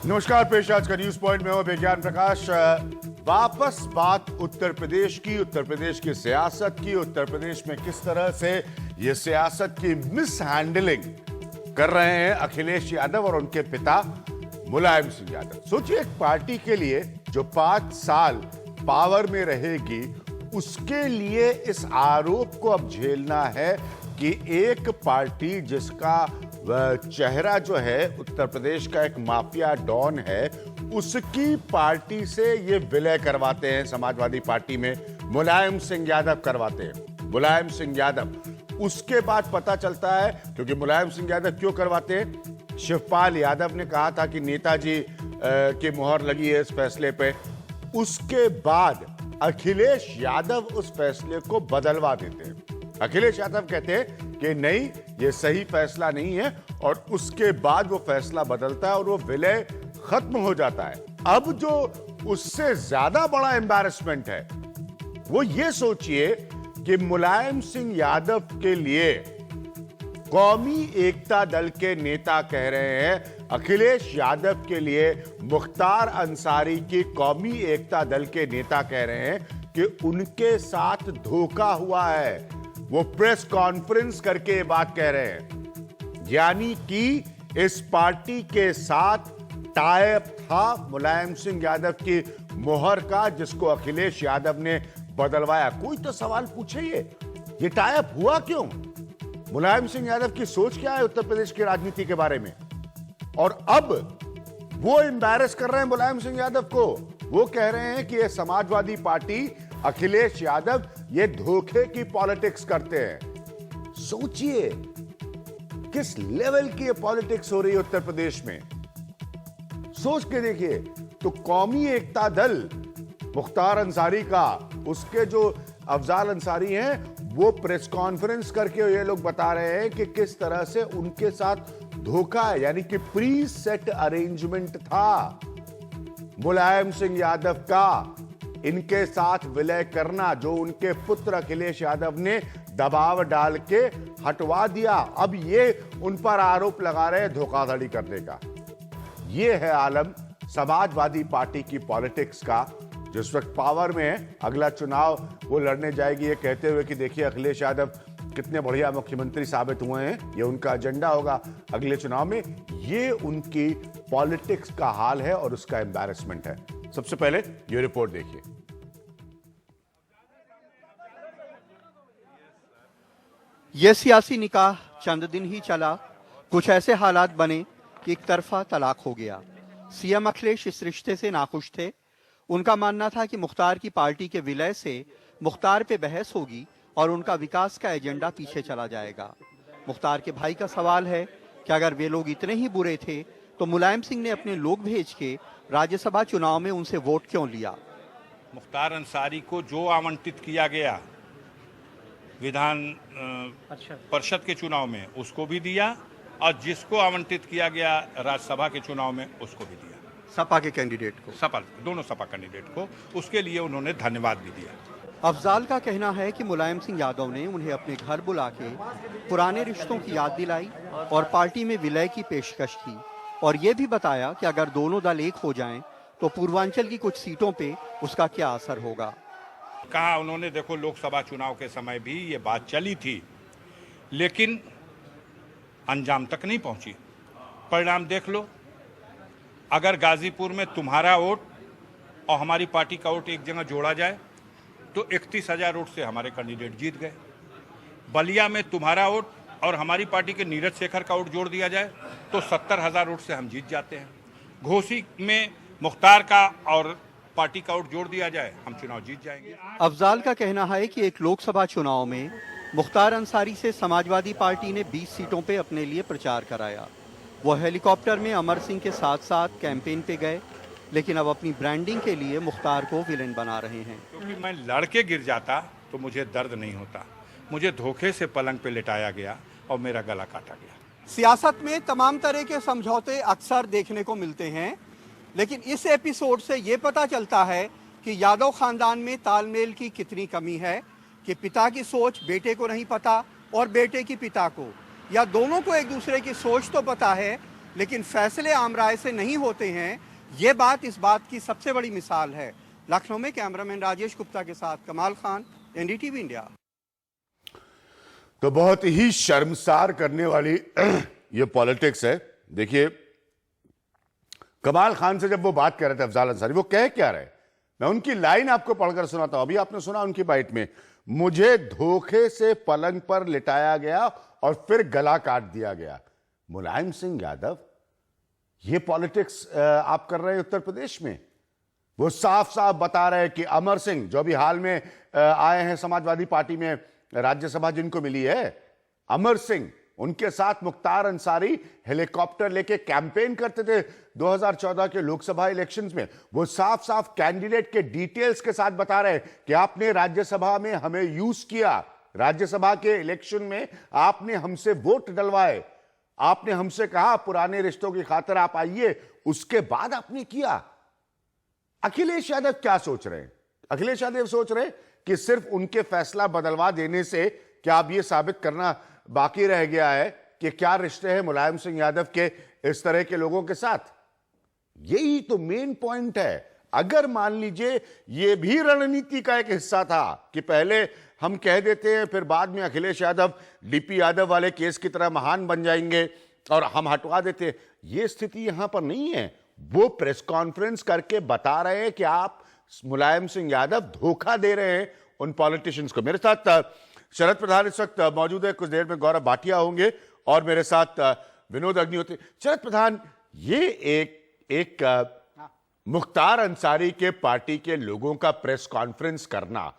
नमस्कार, पेश आज का न्यूज पॉइंट में हूं विज्ञान प्रकाश। वापस बात उत्तर प्रदेश की सियासत की। उत्तर प्रदेश में किस तरह से ये सियासत की मिस हैंडलिंग कर रहे हैं अखिलेश यादव और उनके पिता मुलायम सिंह यादव। सोचिए, एक पार्टी के लिए जो 5 साल पावर में रहेगी, उसके लिए इस आरोप को अब झेलना है कि एक पार्टी जिसका चेहरा जो है उत्तर प्रदेश का एक माफिया डॉन है, उसकी पार्टी से ये विलय करवाते हैं। समाजवादी पार्टी में मुलायम सिंह यादव करवाते हैं। मुलायम सिंह यादव उसके बाद पता चलता है, क्योंकि मुलायम सिंह यादव क्यों करवाते हैं, शिवपाल यादव ने कहा था कि नेताजी की मुहर लगी है इस फैसले पे। उसके बाद अखिलेश यादव उस फैसले को बदलवा देते हैं। अखिलेश यादव कहते हैं कि नहीं, ये सही फैसला नहीं है, और उसके बाद वो फैसला बदलता है और वो विलय खत्म हो जाता है। अब जो उससे ज्यादा बड़ा एम्बैरेसमेंट है वो ये सोचिए कि मुलायम सिंह यादव के लिए कौमी एकता दल के नेता कह रहे हैं, अखिलेश यादव के लिए मुख्तार अंसारी की कौमी एकता दल के नेता कह रहे हैं कि उनके साथ धोखा हुआ है। वो प्रेस कॉन्फ्रेंस करके ये बात कह रहे हैं, यानी कि इस पार्टी के साथ टाइप था मुलायम सिंह यादव की मोहर का, जिसको अखिलेश यादव ने बदलवाया। कोई तो सवाल पूछे, ये टाइप हुआ क्यों? मुलायम सिंह यादव की सोच क्या है उत्तर प्रदेश की राजनीति के बारे में? और अब वो एम्बैरेस कर रहे हैं मुलायम सिंह यादव को। वो कह रहे हैं कि ये समाजवादी पार्टी, अखिलेश यादव, ये धोखे की पॉलिटिक्स करते हैं। सोचिए किस लेवल की ये पॉलिटिक्स हो रही है उत्तर प्रदेश में। सोच के देखिए, तो कौमी एकता दल मुख्तार अंसारी का, उसके जो अफजाल अंसारी हैं, वो प्रेस कॉन्फ्रेंस करके ये लोग बता रहे हैं कि किस तरह से उनके साथ धोखा है, यानी कि प्री सेट अरेंजमेंट था मुलायम सिंह यादव का इनके साथ विलय करना, जो उनके पुत्र अखिलेश यादव ने दबाव डाल के हटवा दिया। अब ये उन पर आरोप लगा रहे हैं धोखाधड़ी करने का। ये है आलम समाजवादी पार्टी की पॉलिटिक्स का, जिस वक्त पावर में है। अगला चुनाव वो लड़ने जाएगी ये कहते हुए कि देखिए अखिलेश यादव कितने बढ़िया मुख्यमंत्री साबित हुए हैं, ये उनका एजेंडा होगा अगले चुनाव में। ये उनकी पॉलिटिक्स का हाल है और उसका एम्बैरेसमेंट है। सबसे पहले ये रिपोर्ट देखिए। यह सियासी निकाह चंद दिन ही चला, कुछ ऐसे हालात बने कि एक तरफा तलाक हो गया। सीएम अखिलेश इस रिश्ते से नाखुश थे। उनका मानना था कि मुख्तार की पार्टी के विलय से मुख्तार पे बहस होगी और उनका विकास का एजेंडा पीछे चला जाएगा। मुख्तार के भाई का सवाल है कि अगर वे लोग इतने ही बुरे थे तो मुलायम सिंह ने अपने लोग भेज के राज्यसभा चुनाव में उनसे वोट क्यों लिया? मुख्तार अंसारी को जो आवंटित किया गया विधान परिषद के चुनाव में, उसको भी दिया, और जिसको आवंटित किया गया राज्यसभा के चुनाव में, उसको भी दिया। सपा के कैंडिडेट को, दोनों सपा कैंडिडेट को, उसके लिए उन्होंने धन्यवाद भी दिया। अफजाल का कहना है कि मुलायम सिंह यादव ने उन्हें अपने घर बुला के पुराने रिश्तों की याद दिलाई और पार्टी में विलय की पेशकश की, और ये भी बताया कि अगर दोनों दल एक हो जाएं तो पूर्वांचल की कुछ सीटों पे उसका क्या असर होगा। कहा उन्होंने, देखो लोकसभा चुनाव के समय भी ये बात चली थी, लेकिन अंजाम तक नहीं पहुंची। परिणाम देख लो, अगर गाजीपुर में तुम्हारा वोट और हमारी पार्टी का वोट एक जगह जोड़ा जाए तो 31,000 वोट से हमारे कैंडिडेट जीत गए। बलिया में तुम्हारा वोट और हमारी पार्टी के नीरज शेखर का वोट जोड़ दिया जाए तो 70,000 वोट से हम जीत जाते हैं। घोसी में मुख्तार का और पार्टी का वोट जोड़ दिया जाए, हम चुनाव जीत जाएंगे। अफजाल का कहना है कि एक लोकसभा चुनाव में मुख्तार अंसारी से समाजवादी पार्टी ने 20 सीटों पे अपने लिए प्रचार कराया। वो हेलीकॉप्टर में अमर सिंह के साथ साथ कैंपेन पे गए, लेकिन अब अपनी ब्रांडिंग के लिए मुख्तार को विलेन बना रहे हैं। क्योंकि मैं लड़के गिर जाता तो मुझे दर्द नहीं होता, मुझे धोखे से पलंग पे लिटाया गया और मेरा गला काटा गया। सियासत में तमाम तरह के समझौते अक्सर देखने को मिलते हैं, लेकिन इस एपिसोड से ये पता चलता है कि यादव खानदान में तालमेल की कितनी कमी है कि पिता की सोच बेटे को नहीं पता और बेटे की पिता को, या दोनों को एक दूसरे की सोच तो पता है लेकिन फैसले आम राय से नहीं होते हैं, ये बात इस बात की सबसे बड़ी मिसाल है। लखनऊ में कैमरामैन राजेश गुप्ता के साथ कमाल खान, एनडीटीवी इंडिया। तो बहुत ही शर्मसार करने वाली ये पॉलिटिक्स है। देखिए, कमाल खान से जब वो बात कर रहे थे अफजाल अंसारी, वो कह क्या रहे, मैं उनकी लाइन आपको पढ़कर सुनाता हूं। अभी आपने सुना उनकी बाइट में, मुझे धोखे से पलंग पर लिटाया गया और फिर गला काट दिया गया। मुलायम सिंह यादव, ये पॉलिटिक्स आप कर रहे हैं उत्तर प्रदेश में। वो साफ साफ बता रहे हैं कि अमर सिंह, जो अभी हाल में आए हैं समाजवादी पार्टी में, राज्यसभा जिनको मिली है, अमर सिंह, उनके साथ मुख्तार अंसारी हेलीकॉप्टर लेके कैंपेन करते थे 2014 के लोकसभा इलेक्शंस में। वो साफ साफ कैंडिडेट के डिटेल्स के साथ बता रहे हैं कि आपने राज्यसभा में हमें यूज किया, राज्यसभा के इलेक्शन में आपने हमसे वोट डलवाए, आपने हमसे कहा पुराने रिश्तों की खातिर आप आइए, उसके बाद आपने किया। अखिलेश यादव क्या सोच रहे हैं? अखिलेश यादव सोच रहे हैं कि सिर्फ उनके फैसला बदलवा देने से क्या अब यह साबित करना बाकी रह गया है कि क्या रिश्ते हैं मुलायम सिंह यादव के इस तरह के लोगों के साथ। यही तो मेन पॉइंट है। अगर मान लीजिए ये भी रणनीति का एक हिस्सा था कि पहले हम कह देते हैं, फिर बाद में अखिलेश यादव डीपी यादव वाले केस की तरह महान बन जाएंगे और हम हटवा देते हैं, ये स्थिति यहां पर नहीं है। वो प्रेस कॉन्फ्रेंस करके बता रहे हैं कि आप मुलायम सिंह यादव धोखा दे रहे हैं उन पॉलिटिशियंस को। मेरे साथ शरद प्रधान इस वक्त मौजूद है, कुछ देर में गौरव भाटिया होंगे और मेरे साथ विनोद अग्निहोत्री। शरद प्रधान, ये एक मुख्तार अंसारी के पार्टी के लोगों का प्रेस कॉन्फ्रेंस करना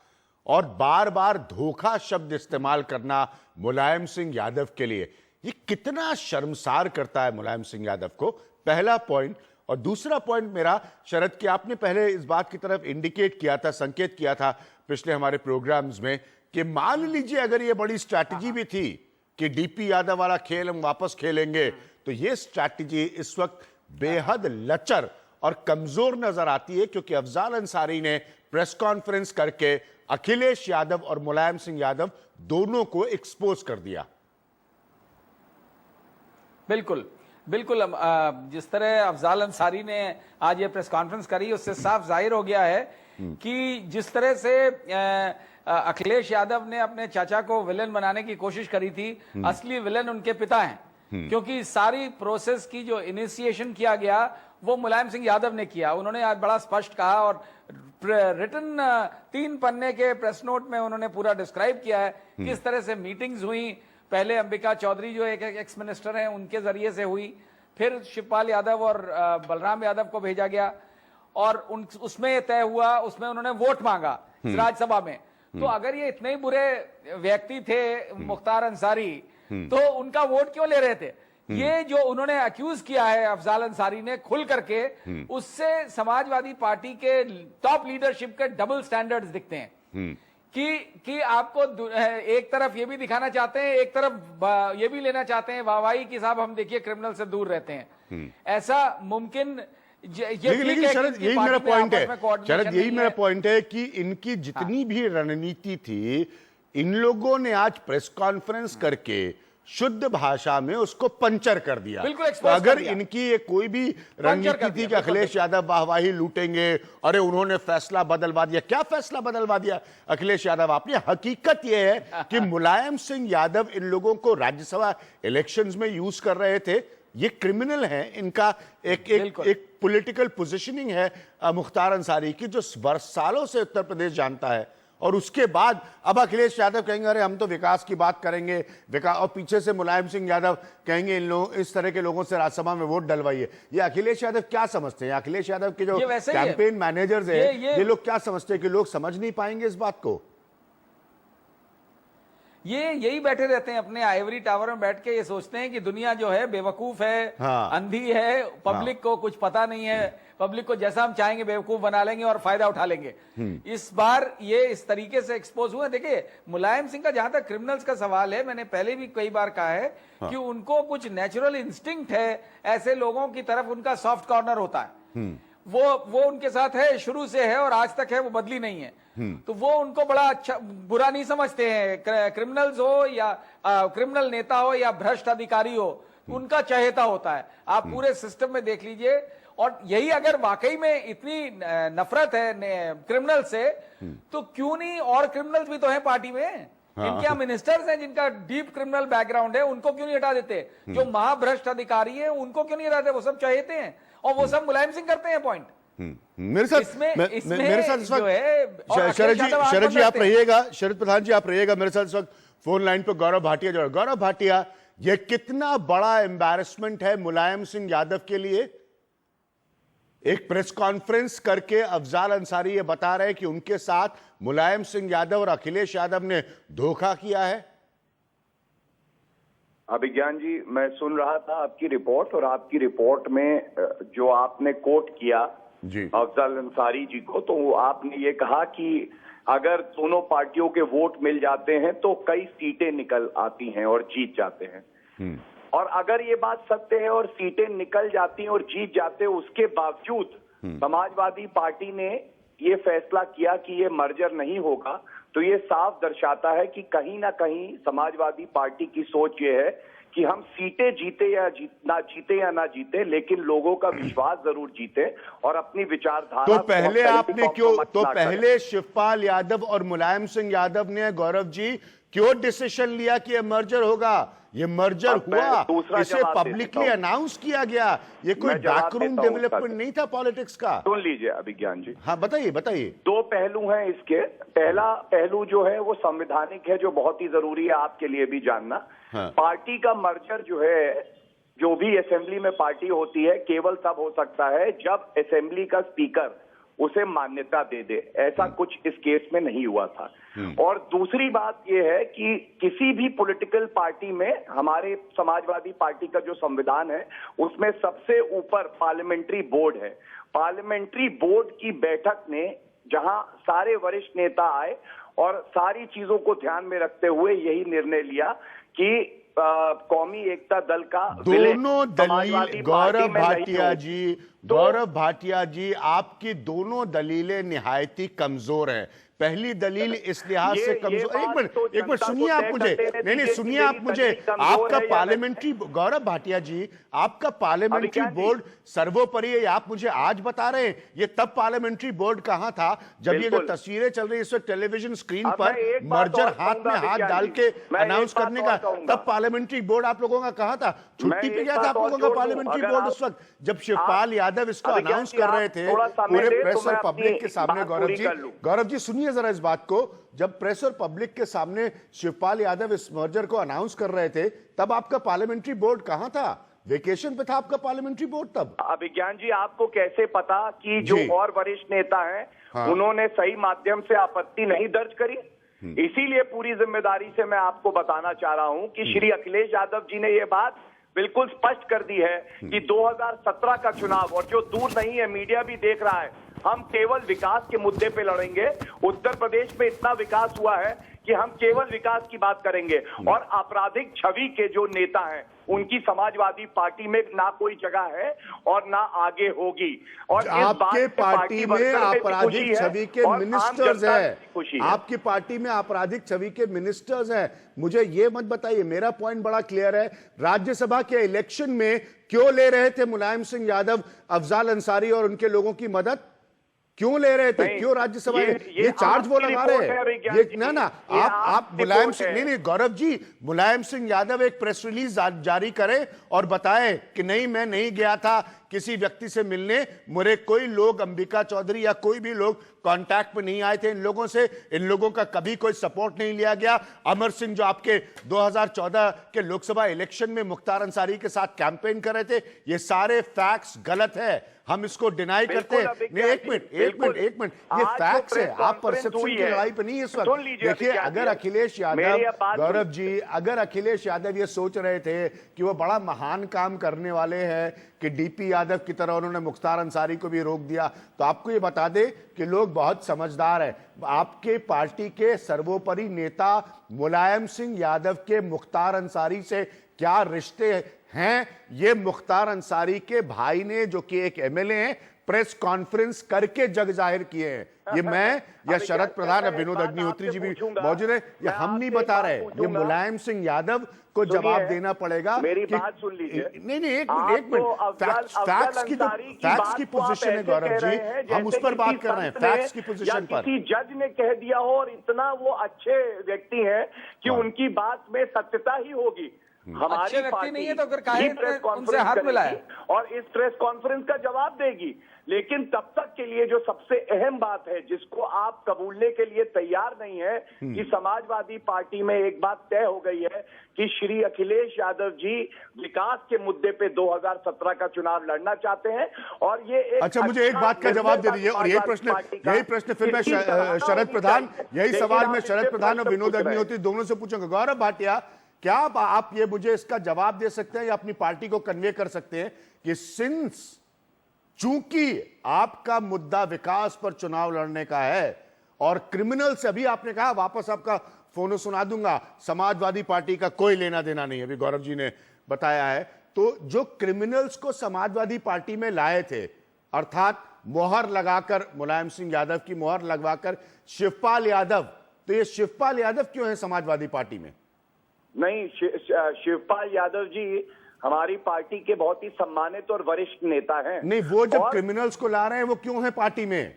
और बार बार धोखा शब्द इस्तेमाल करना मुलायम सिंह यादव के लिए, ये कितना शर्मसार करता है मुलायम सिंह यादव को, पहला पॉइंट। और दूसरा पॉइंट मेरा, शरद, कि आपने पहले इस बात की तरफ इंडिकेट किया था, संकेत किया था पिछले हमारे प्रोग्राम्स में कि मान लीजिए अगर ये बड़ी स्ट्रैटेजी भी थी कि डीपी यादव वाला खेल हम वापस खेलेंगे, तो ये स्ट्रैटेजी इस वक्त बेहद लचर और कमजोर नजर आती है, क्योंकि अफजाल अंसारी ने प्रेस कॉन्फ्रेंस करके अखिलेश यादव और मुलायम सिंह यादव दोनों को एक्सपोज कर दिया। बिल्कुल बिल्कुल। जिस तरह अफजाल अंसारी ने आज ये प्रेस कॉन्फ्रेंस करी, उससे साफ जाहिर हो गया है कि जिस तरह से अखिलेश यादव ने अपने चाचा को विलेन बनाने की कोशिश करी थी, असली विलेन उनके पिता हैं। क्योंकि सारी प्रोसेस की जो इनिशिएशन किया गया वो मुलायम सिंह यादव ने किया। उन्होंने आज बड़ा स्पष्ट कहा और रिटन 3 पन्ने के प्रेस नोट में उन्होंने पूरा डिस्क्राइब किया है किस तरह से मीटिंग्स हुई। पहले अंबिका चौधरी जो एक एक्स मिनिस्टर हैं उनके जरिए से हुई, फिर शिवपाल यादव और बलराम यादव को भेजा गया और उसमें तय हुआ, उसमें उन्होंने वोट मांगा राज्यसभा में। तो अगर ये इतने ही बुरे व्यक्ति थे मुख्तार अंसारी, तो उनका वोट क्यों ले रहे थे? ये जो उन्होंने अक्यूज किया है अफजाल अंसारी ने खुल करके, उससे समाजवादी पार्टी के टॉप लीडरशिप के डबल स्टैंडर्ड्स दिखते हैं कि आपको एक तरफ ये भी दिखाना चाहते हैं, एक तरफ ये भी लेना चाहते हैं वाहवाही कि साहब हम देखिए क्रिमिनल से दूर रहते हैं। ऐसा मुमकिन लेकिन शरद, यही मेरा पॉइंट है, शरद, यही मेरा पॉइंट है कि इनकी जितनी भी रणनीति थी, इन लोगों ने आज प्रेस कॉन्फ्रेंस करके शुद्ध भाषा में उसको पंचर कर दिया। तो अगर इनकी ये कोई भी रणनीति थी कि अखिलेश यादव वाहवाही लूटेंगे, अरे उन्होंने फैसला बदलवा दिया, क्या फैसला बदलवा दिया अखिलेश यादव आपने? हकीकत यह है कि मुलायम सिंह यादव इन लोगों को राज्यसभा इलेक्शंस में यूज कर रहे थे। ये क्रिमिनल है, इनका एक पॉलिटिकल पोजीशनिंग है मुख्तार अंसारी की, जो सालों से उत्तर प्रदेश जानता है। और उसके बाद अब अखिलेश यादव कहेंगे अरे हम तो विकास की बात करेंगे, और पीछे से मुलायम सिंह यादव कहेंगे इस तरह के लोगों से राज्यसभा में वोट डलवाइए। ये अखिलेश यादव क्या समझते हैं? अखिलेश यादव के जो कैंपेन मैनेजर्स हैं, ये लोग क्या समझते हैं कि लोग समझ नहीं पाएंगे इस बात को? ये यही बैठे रहते हैं अपने आइवरी टावर में बैठ के, ये सोचते हैं कि दुनिया जो है बेवकूफ है, अंधी है, पब्लिक को कुछ पता नहीं है, पब्लिक को जैसा हम चाहेंगे बेवकूफ बना लेंगे और फायदा उठा लेंगे। इस बार ये इस तरीके से एक्सपोज हुआ। देखिए, मुलायम सिंह का जहां तक क्रिमिनल्स का सवाल है, मैंने पहले भी कई बार कहा है कि उनको कुछ नेचुरल इंस्टिंक्ट है, ऐसे लोगों की तरफ उनका सॉफ्ट कॉर्नर होता है। वो उनके साथ है, शुरू से है और आज तक है, वो बदली नहीं है। तो वो उनको बड़ा अच्छा बुरा नहीं समझते हैं, क्रिमिनल्स हो या क्रिमिनल नेता हो या भ्रष्ट अधिकारी हो, उनका चहेता होता है। आप पूरे सिस्टम में देख लीजिए, और यही अगर वाकई में इतनी नफरत है क्रिमिनल से, तो क्यों नहीं और क्रिमिनल्स भी तो हैं पार्टी में। इनके यहाँ मिनिस्टर्स हैं जिनका डीप क्रिमिनल बैकग्राउंड है, उनको क्यों नहीं हटा देते? जो महाभ्रष्ट अधिकारी है उनको क्यों नहीं हटाते? वो सब चाहते हैं और वो सब मुलायम सिंह करते हैं पॉइंट। मेरे साथ मेरे साथ इस वक्त शरद जी आप रहिएगा, शरद प्रधान जी आप रहिएगा मेरे साथ इस वक्त फोन लाइन पर गौरव भाटिया जो है। गौरव भाटिया, ये कितना बड़ा एम्बैरेसमेंट है मुलायम सिंह यादव के लिए? एक प्रेस कॉन्फ्रेंस करके अफजाल अंसारी ये बता रहे हैं कि उनके साथ मुलायम सिंह यादव और अखिलेश यादव ने धोखा किया है। अभिज्ञान जी, मैं सुन रहा था आपकी रिपोर्ट, और आपकी रिपोर्ट में जो आपने कोट किया जी अफजाल अंसारी जी को, तो आपने ये कहा कि अगर दोनों पार्टियों के वोट मिल जाते हैं तो कई सीटें निकल आती हैं और जीत जाते हैं। और अगर ये बात सत्य है और सीटें निकल जाती हैं और जीत जाते हैं, उसके बावजूद समाजवादी पार्टी ने ये फैसला किया कि ये मर्जर नहीं होगा, तो ये साफ दर्शाता है कि कहीं ना कहीं समाजवादी पार्टी की सोच ये है कि हम सीटें जीते या ना जीते, लेकिन लोगों का विश्वास जरूर जीते और अपनी विचारधारा। तो पहले आपने क्यों, तो पहले शिवपाल यादव और मुलायम सिंह यादव ने, गौरव जी, क्यों डिसीजन लिया कि ये मर्जर होगा? ये मर्जर हुआ, इसे पब्लिकली अनाउंस किया गया, ये कोई बैकरूम डेवलपमेंट नहीं था पॉलिटिक्स का। सुन लीजिए अभिज्ञान जी। हाँ बताइए बताइए। दो पहलू हैं इसके। पहला पहलू जो है वो संवैधानिक है, जो बहुत ही जरूरी है आपके लिए भी जानना। हाँ। पार्टी का मर्जर जो है, जो भी असेंबली में पार्टी होती है, केवल तब हो सकता है जब असेंबली का स्पीकर उसे मान्यता दे दे। ऐसा कुछ इस केस में नहीं हुआ था। और दूसरी बात यह है कि किसी भी पॉलिटिकल पार्टी में, हमारे समाजवादी पार्टी का जो संविधान है उसमें सबसे ऊपर पार्लियामेंट्री बोर्ड है। पार्लियामेंट्री बोर्ड की बैठक ने, जहां सारे वरिष्ठ नेता आए और सारी चीजों को ध्यान में रखते हुए यही निर्णय लिया कि कौमी एकता दल का दोनों दलील, गौरव भाटिया जी, गौरव भाटिया जी, आपकी दोनों दलीलें निहायती कमजोर हैं। पहली दलील इस लिहाज से कमजोर, एक मिनट सुनिए आप मुझे, नहीं सुनिए आप मुझे। आपका पार्लियामेंट्री, गौरव भाटिया जी, आपका पार्लियामेंट्री बोर्ड सर्वोपरि है, आप मुझे आज बता रहे हैं। ये तब पार्लियामेंट्री बोर्ड कहां था जब ये जो तस्वीरें चल रही है इस वक्त टेलीविजन स्क्रीन पर, मर्जर हाथ में हाथ डाल के अनाउंस करने का, तब पार्लियामेंट्री बोर्ड आप लोगों का कहां था? छुट्टी पे गया था आप लोगों का पार्लियामेंट्री बोर्ड उस वक्त जब शिवपाल यादव इसको अनाउंस कर रहे थे पूरे प्रेस और पब्लिक के सामने? गौरव जी सुनिए जरा इस बात को, जब प्रेस और पब्लिक के सामने शिवपाल यादव इस मर्जर को अनाउंस कर रहे थे, तब आपका पार्लियामेंट्री बोर्ड कहां था? वेकेशन पे था आपका पार्लियामेंट्री बोर्ड तब? अभिज्ञान जी, आपको कैसे पता कि जो और वरिष्ठ नेता हैं, हाँ, उन्होंने सही माध्यम से आपत्ति नहीं दर्ज करी? इसीलिए पूरी जिम्मेदारी से मैं आपको बताना चाह रहा हूं कि श्री अखिलेश यादव जी ने यह बात बिल्कुल स्पष्ट कर दी है कि 2017 का चुनाव, और जो दूर नहीं है, मीडिया भी देख रहा है, हम केवल विकास के मुद्दे पे लड़ेंगे। उत्तर प्रदेश में इतना विकास हुआ है कि हम केवल विकास की बात करेंगे। और आपराधिक छवि के जो नेता हैं, उनकी समाजवादी पार्टी में ना कोई जगह है और ना आगे होगी। और आपके पार्टी में आपराधिक छवि के मिनिस्टर्स हैं, आपकी पार्टी में आपराधिक छवि के मिनिस्टर्स हैं। मुझे ये मत बताइए, मेरा पॉइंट बड़ा क्लियर है। राज्यसभा के इलेक्शन में क्यों ले रहे थे मुलायम सिंह यादव अफजाल अंसारी और उनके लोगों की मदद? क्यों ले रहे थे? क्यों राज्यसभा ये चार्ज वो लगा रहे हैं? ये ना आप मुलायम सिंह, नहीं गौरव जी, मुलायम सिंह यादव एक प्रेस रिलीज जारी करें और बताएं कि नहीं, मैं नहीं गया था किसी व्यक्ति से मिलने, मेरे कोई लोग, अंबिका चौधरी या कोई भी लोग कांटेक्ट में नहीं आए थे इन लोगों से, इन लोगों का कभी कोई सपोर्ट नहीं लिया गया। अमर सिंह जो आपके 2014 के लोकसभा इलेक्शन में मुख्तार अंसारी के साथ कैंपेन कर रहे थे, ये सारे फैक्ट्स गलत है, हम इसको डिनाई करते हैं। नहीं, एक मिनट, ये फैक्ट्स है, आप परसेप्शन की लड़ाई पे नहीं इस वक्त। देखिए, अगर अखिलेश यादव, गौरव जी, अगर अखिलेश यादव ये सोच रहे थे कि वो बड़ा महान काम करने वाले हैं कि डीपी यादव की तरह उन्होंने मुख्तार अंसारी को भी रोक दिया, तो आपको ये बता दे कि लोग बहुत समझदार हैं। आपके पार्टी के सर्वोपरि नेता मुलायम सिंह यादव के मुख्तार अंसारी से क्या रिश्ते हैं, ये मुख्तार अंसारी के भाई ने, जो कि एक एमएलए हैं, प्रेस कॉन्फ्रेंस करके जग जाहिर किए हैं। ये मैं या शरद प्रधान या विनोद अग्निहोत्री जी भी मौजूद है, ये हम नहीं बता रहे, ये मुलायम सिंह यादव को जवाब देना पड़ेगा। मेरी बात सुन लीजिए। नहीं, एक मिनट, फैक्ट्स की पोजीशन है गौरव जी, हम उस पर बात कर रहे हैं, फैक्ट्स की पोजीशन पर। किसी जज ने कह दिया हो और इतना वो अच्छे व्यक्ति हैं कि उनकी बात में सत्यता ही होगी। अच्छे व्यक्ति नहीं है तो फिर काहे प्रेस उनसे कॉन्फ्रेंस हाथ मिलाए और इस प्रेस कॉन्फ्रेंस का जवाब देगी। लेकिन तब तक के लिए जो सबसे अहम बात है जिसको आप कबूलने के लिए तैयार नहीं है कि समाजवादी पार्टी में एक बात तय हो गई है कि श्री अखिलेश यादव जी विकास के मुद्दे पे 2017 का चुनाव लड़ना चाहते हैं। और ये एक अच्छा, मुझे एक बात का जवाब दे दीजिए, और यही प्रश्न फिर मैं शरद प्रधान, यही सवाल मैं शरद प्रधान और विनोद अग्निहोत्री दोनों से पूछूंगा। गौरव भाटिया, क्या आप ये मुझे इसका जवाब दे सकते हैं या अपनी पार्टी को कन्वे कर सकते हैं कि सिंस चूंकि आपका मुद्दा विकास पर चुनाव लड़ने का है और क्रिमिनल से, अभी आपने कहा वापस आपका फोन सुना दूंगा, समाजवादी पार्टी का कोई लेना देना नहीं है, अभी गौरव जी ने बताया है, तो जो क्रिमिनल्स को समाजवादी पार्टी में लाए थे, अर्थात मोहर लगाकर, मुलायम सिंह यादव की मोहर लगवाकर शिवपाल यादव, तो ये शिवपाल यादव क्यों है समाजवादी पार्टी में? नहीं, शिवपाल यादव जी हमारी पार्टी के बहुत ही सम्मानित और वरिष्ठ नेता हैं। नहीं, वो जब क्रिमिनल्स को ला रहे हैं वो क्यों है पार्टी में?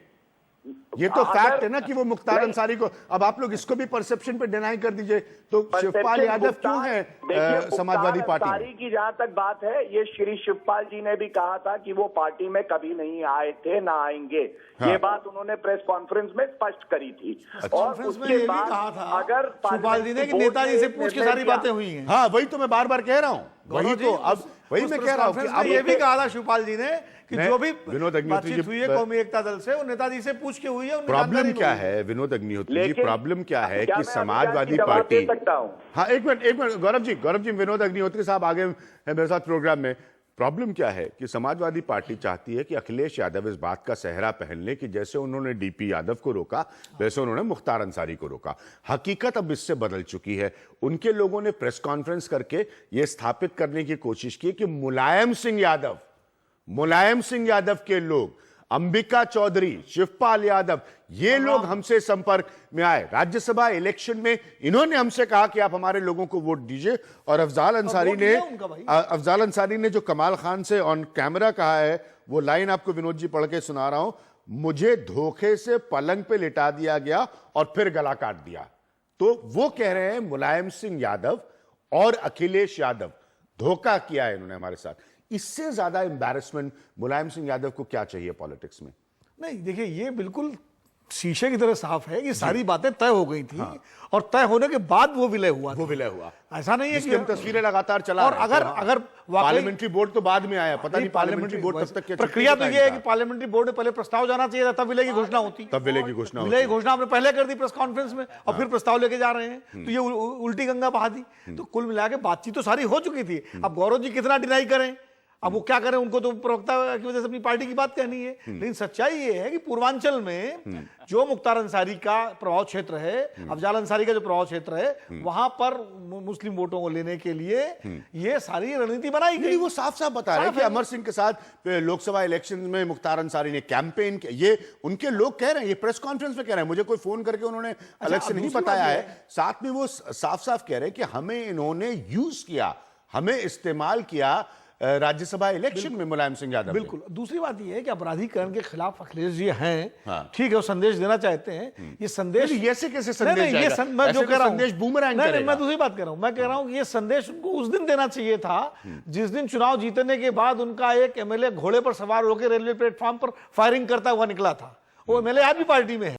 ये तो फैक्ट है ना कि वो मुख्तार अंसारी को, अब आप लोग इसको भी परसेप्शन पे डिनाई कर दीजिए, तो शिवपाल यादव क्यों है समाजवादी पार्टी में? की जहां तक बात है, ये श्री शिवपाल जी ने भी कहा था कि वो पार्टी में कभी नहीं आए थे, ना आएंगे। हाँ। ये बात उन्होंने प्रेस कॉन्फ्रेंस में स्पष्ट करी थी। अच्छा। और उसके बाद कहा था अगर शिवपाल जी ने कि नेताजी से पूछ के सारी बातें हुई हैं। हाँ, वही तो मैं बार बार कह रहा हूँ, वही तो अब वही मैं कह रहा हूँ कि अब ये भी कहा था शिवपाल जी ने कि जो भी विनोद अग्निहोत्री बातचीत हुई है कौमी एकता दल से, वो नेताजी से पूछ के हुई है। प्रॉब्लम क्या है विनोद अग्निहोत्री जी, प्रॉब्लम क्या है कि समाजवादी पार्टी, हाँ एक मिनट गौरव जी, विनोद अग्निहोत्री साहब आगे हैं मेरे साथ प्रोग्राम में। प्रॉब्लम क्या है कि समाजवादी पार्टी चाहती है कि अखिलेश यादव इस बात का सेहरा पहन ले कि जैसे उन्होंने डीपी यादव को रोका वैसे उन्होंने मुख्तार अंसारी को रोका। हकीकत अब इससे बदल चुकी है। उनके लोगों ने प्रेस कॉन्फ्रेंस करके यह स्थापित करने की कोशिश की कि मुलायम सिंह यादव के लोग, अंबिका चौधरी, शिवपाल यादव, ये लोग हमसे संपर्क में आए। राज्यसभा इलेक्शन में इन्होंने हमसे कहा कि आप हमारे लोगों को वोट दीजिए, और अफजाल अंसारी ने जो कमाल खान से ऑन कैमरा कहा है, वो लाइन आपको विनोद जी पढ़ के सुना रहा हूं, मुझे धोखे से पलंग पे लिटा दिया गया और फिर गला काट दिया। तो वो कह रहे हैं मुलायम सिंह यादव और अखिलेश यादव धोखा किया है इन्होंने हमारे साथ। इससे ज्यादा एम्बैरेसमेंट मुलायम सिंह यादव को क्या चाहिए पॉलिटिक्स में? नहीं, देखिए ये बिल्कुल शीशे की तरह साफ है कि सारी बातें तय हो गई थी। हाँ। और तय होने के बाद वो विलय हुआ, ऐसा नहीं है कि हम तस्वीरें लगातार चला। और अगर पार्लियामेंट्री बोर्ड तो बाद में आया, पता नहीं पार्लियामेंट्री बोर्ड तब तक प्रक्रिया तो ये है कि पार्लियामेंट्री बोर्ड में पहले प्रस्ताव जाना चाहिए था, तब विलय की घोषणा होती। विलय की घोषणा आपने पहले कर दी प्रेस कॉन्फ्रेंस में, और फिर प्रस्ताव लेके जा रहे हैं, तो ये उल्टी गंगा बहा दी। तो कुल मिला के बातचीत तो सारी हो चुकी थी। अब गौरव जी कितना डिनाई करें, अब वो क्या करें, उनको तो प्रवक्ता की वजह से अपनी पार्टी की बात कहनी है। लेकिन सच्चाई ये है कि पूर्वांचल में जो मुख्तार अंसारी का प्रभाव क्षेत्र है, अफजाल अंसारी का जो प्रभाव क्षेत्र है, वहां पर मुस्लिम वोटों को लेने के लिए ये सारी रणनीति बनाई गई। वो साफ साफ बता रहे हैं कि अमर सिंह के साथ लोकसभा इलेक्शन में मुख्तार अंसारी ने कैंपेन किया। ये उनके लोग कह रहे हैं, ये प्रेस कॉन्फ्रेंस में कह रहे हैं, मुझे कोई फोन करके उन्होंने अलग से नहीं बताया है। साथ में वो साफ साफ कह रहे हैं कि हमें इन्होंने यूज किया, हमें इस्तेमाल किया राज्यसभा इलेक्शन में मुलायम सिंह यादव। बिल्कुल। दूसरी बात यह है कि अपराधीकरण के खिलाफ अखिलेश जी हैं, हाँ। ठीक है, वो संदेश देना चाहते हैं। ये संदेश ऐसे कैसे संदेश जाएगा? मैं जो कह रहा हूं, संदेश बूमरैंग करेगा। मैं दूसरी बात कर रहा हूं, मैं कह रहा हूं कि ये संदेश उनको उस दिन देना चाहिए था जिस दिन चुनाव जीतने के बाद उनका एक एमएलए घोड़े पर सवार होकर रेलवे प्लेटफॉर्म पर फायरिंग करता हुआ निकला था। वो एमएलए आज भी पार्टी में है।